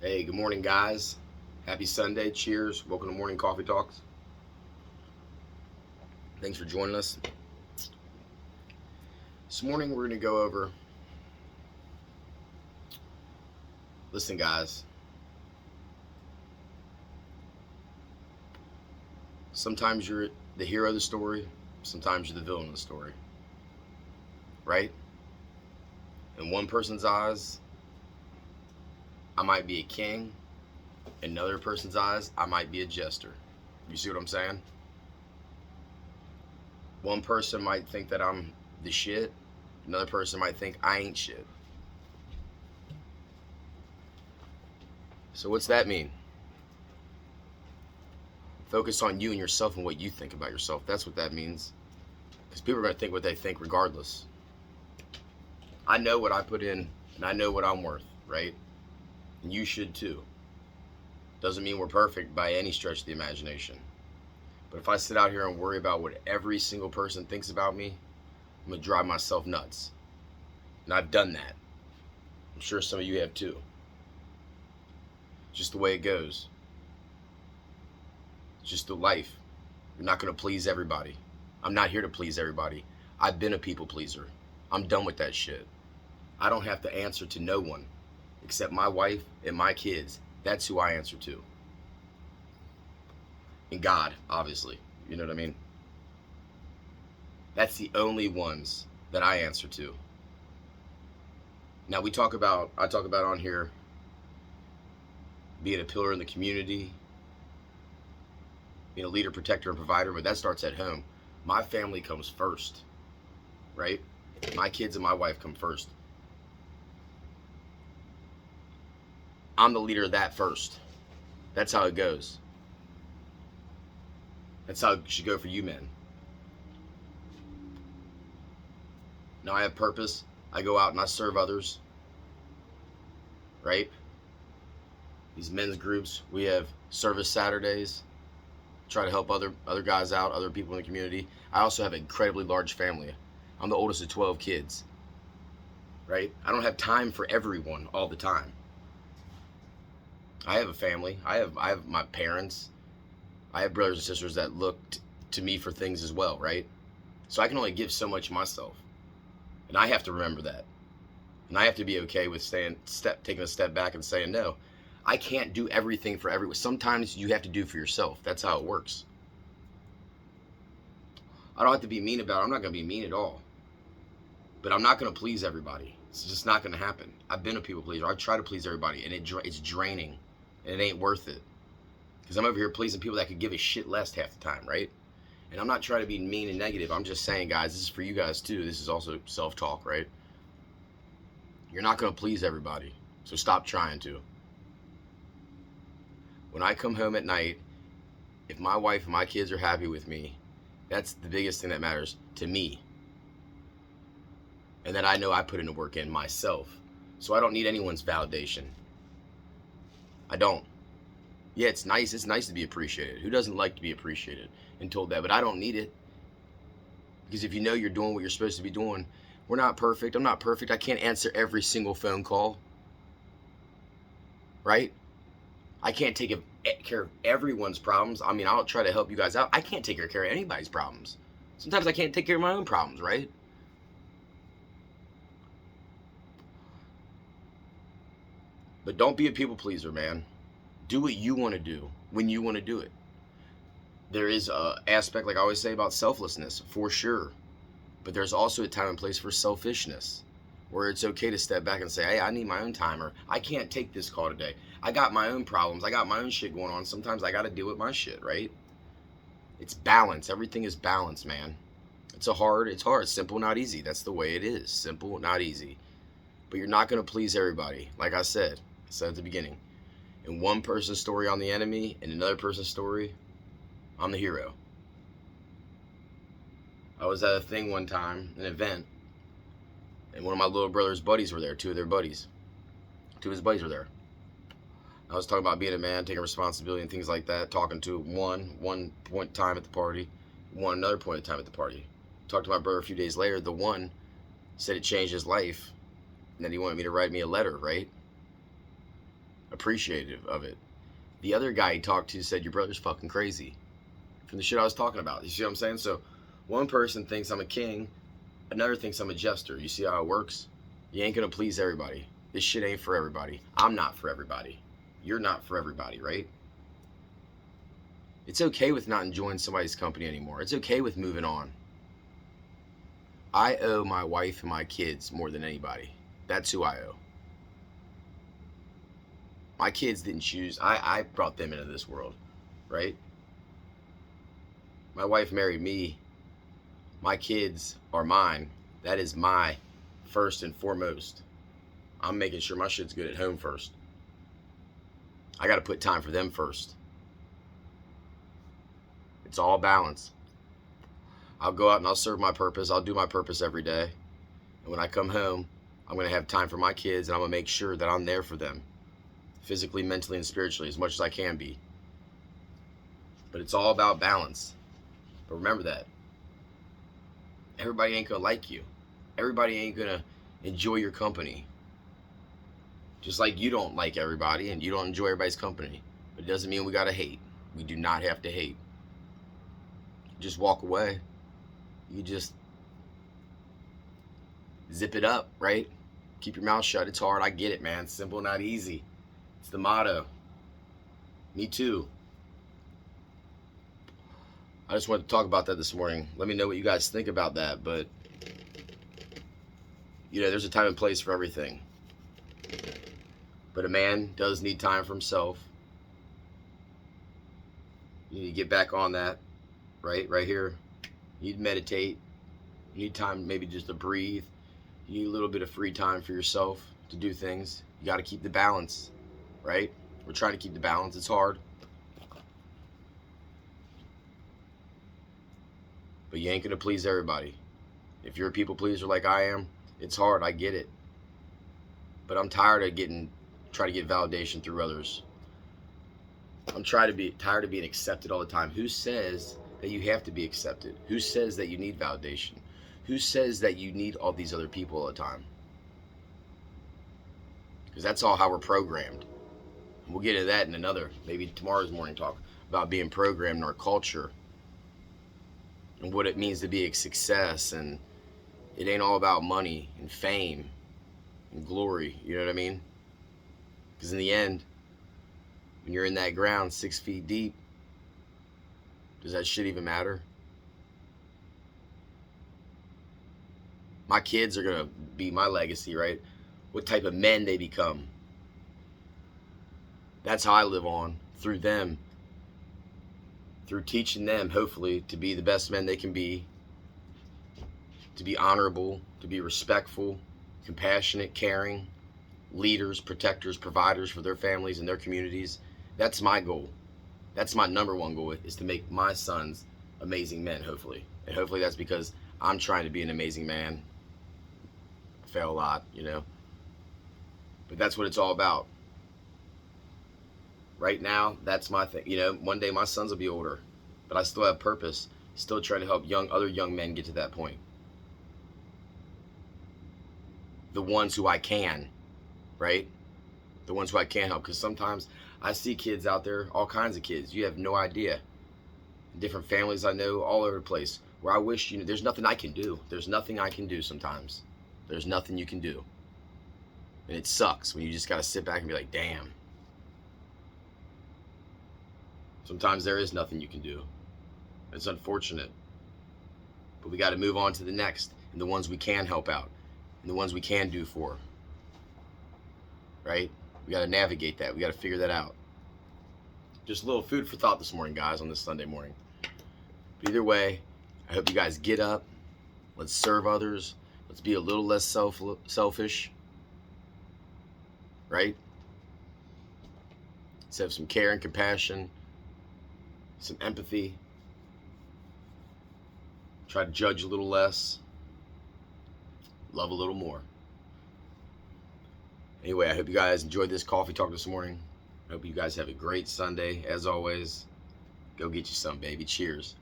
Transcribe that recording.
Hey, good morning, guys. Happy Sunday. Cheers. Welcome to Morning Coffee Talks. Thanks for joining us. This morning, we're going to go over. Listen, guys. Sometimes you're the hero of the story, sometimes you're the villain of the story. Right? In one person's eyes, I might be a king. In another person's eyes, I might be a jester. You see what I'm saying? One person might think that I'm the shit. Another person might think I ain't shit. So, what's that mean? Focus on you and yourself and what you think about yourself. That's what that means. Because people are going to think what they think regardless. I know what I put in and I know what I'm worth, right? And you should too. Doesn't mean we're perfect by any stretch of the imagination. But if I sit out here and worry about what every single person thinks about me, I'm going to drive myself nuts. And I've done that. I'm sure some of you have too. Just the way it goes. It's just the life. You're not going to please everybody. I'm not here to please everybody. I've been a people pleaser. I'm done with that shit. I don't have to answer to no one except my wife and my kids. That's who I answer to. And God, obviously. You know what I mean? That's the only ones that I answer to. Now I talk about on here being a pillar in the community, being a leader, protector, and provider, but that starts at home. My family comes first, right? My kids and my wife come first. I'm the leader of that first. That's how it goes. That's how it should go for you men. Now I have purpose. I go out and I serve others, right? These men's groups, we have service Saturdays, try to help other guys out, other people in the community. I also have an incredibly large family. I'm the oldest of 12 kids, right? I don't have time for everyone all the time. I have a family. I have my parents. I have brothers and sisters that look to me for things as well, right? So I can only give so much myself. And I have to remember that. And I have to be okay with taking a step back and saying, no, I can't do everything for everyone. Sometimes you have to do for yourself. That's how it works. I don't have to be mean about it. I'm not going to be mean at all. But I'm not going to please everybody. It's just not going to happen. I've been a people pleaser. I try to please everybody, and it's draining, and it ain't worth it. Because I'm over here pleasing people that could give a shit less half the time, right? And I'm not trying to be mean and negative. I'm just saying, guys, this is for you guys too. This is also self-talk, right? You're not going to please everybody, so stop trying to. When I come home at night, if my wife and my kids are happy with me, that's the biggest thing that matters to me. And then I know I put in the work in myself. So I don't need anyone's validation. I don't. Yeah, it's nice. It's nice to be appreciated. Who doesn't like to be appreciated and told that? But I don't need it. Because if you know you're doing what you're supposed to be doing, we're not perfect. I'm not perfect. I can't answer every single phone call. Right? I can't take care of everyone's problems. I mean, I'll try to help you guys out. I can't take care of anybody's problems. Sometimes I can't take care of my own problems, right? But don't be a people pleaser, man. Do what you want to do when you want to do it. There is a aspect, like I always say, about selflessness, for sure. But there's also a time and place for selfishness, where it's okay to step back and say, hey, I need my own time, or I can't take this call today. I got my own problems. I got my own shit going on. Sometimes I got to deal with my shit, right? It's balance. Everything is balance, man. It's hard. It's simple, not easy. That's the way it is. Simple, not easy. But you're not going to please everybody. Like I said at the beginning. In one person's story, I'm the enemy. In another person's story, I'm the hero. I was at a thing one time, an event, and one of my little brother's buddies were there. Two of his buddies were there. I was talking about being a man, taking responsibility and things like that, talking to one point in time at the party, one another point in time at the party. Talked to my brother a few days later. The one said it changed his life, and that he wanted me to write me a letter, right? appreciative of it. The other guy he talked to said, your brother's fucking crazy. From the shit I was talking about. You see what I'm saying? So one person thinks I'm a king, another thinks I'm a jester. You see how it works? You ain't gonna please everybody. This shit ain't for everybody. I'm not for everybody. You're not for everybody, right? It's okay with not enjoying somebody's company anymore. It's okay with moving on. I owe my wife and my kids more than anybody. That's who I owe. My kids didn't choose. I brought them into this world, right? My wife married me. My kids are mine. That is my first and foremost. I'm making sure my shit's good at home first. I got to put time for them first. It's all balance. I'll go out and I'll serve my purpose. I'll do my purpose every day. And when I come home, I'm going to have time for my kids, and I'm going to make sure that I'm there for them, physically, mentally, and spiritually, as much as I can be. But it's all about balance. But remember that. Everybody ain't going to like you. Everybody ain't going to enjoy your company. Just like you don't like everybody and you don't enjoy everybody's company. But it doesn't mean we got to hate. We do not have to hate. Just walk away. You just zip it up, right? Keep your mouth shut. It's hard. I get it, man. Simple, not easy. It's the motto. Me too. I just wanted to talk about that this morning. Let me know what you guys think about that. But, you know, there's a time and place for everything. But a man does need time for himself. You need to get back on that, right? Right here. You need to meditate. You need time maybe just to breathe. You need a little bit of free time for yourself to do things. You got to keep the balance, right? We're trying to keep the balance. It's hard. But you ain't going to please everybody. If you're a people pleaser like I am, it's hard. I get it. But I'm tired of trying to get validation through others. I'm tired of being accepted all the time. Who says that you have to be accepted? Who says that you need validation? Who says that you need all these other people all the time? Because that's all how we're programmed. And we'll get into that in maybe tomorrow's morning talk, about being programmed in our culture and what it means to be a success. And it ain't all about money and fame and glory, you know what I mean? Because in the end, when you're in that ground 6 feet deep, does that shit even matter? My kids are going to be my legacy, right? What type of men they become. That's how I live on, through them. Through teaching them, hopefully, to be the best men they can be. To be honorable, to be respectful, compassionate, caring, leaders, protectors, providers for their families and their communities. That's my goal. That's my number one goal, is to make my sons amazing men, hopefully. And hopefully that's because I'm trying to be an amazing man. I fail a lot, you know. But that's what it's all about. Right now, that's my thing. You know, one day my sons will be older, but I still have purpose. Still trying to help other young men get to that point. The ones who I can, right? The ones who I can help. Because sometimes I see kids out there, all kinds of kids. You have no idea. Different families I know all over the place. Where I wish, you know, there's nothing I can do. There's nothing I can do sometimes. There's nothing you can do. And it sucks when you just got to sit back and be like, damn. Sometimes there is nothing you can do. It's unfortunate. But we got to move on to the next. And the ones we can help out. And the ones we can do for. Right? We got to navigate that. We got to figure that out. Just a little food for thought this morning, guys, on this Sunday morning. But either way, I hope you guys get up. Let's serve others. Let's be a little less selfish. Right? Let's have some care and compassion. Some empathy. Try to judge a little less. Love a little more. Anyway, I hope you guys enjoyed this coffee talk this morning. I hope you guys have a great Sunday. As always, go get you some, baby. Cheers.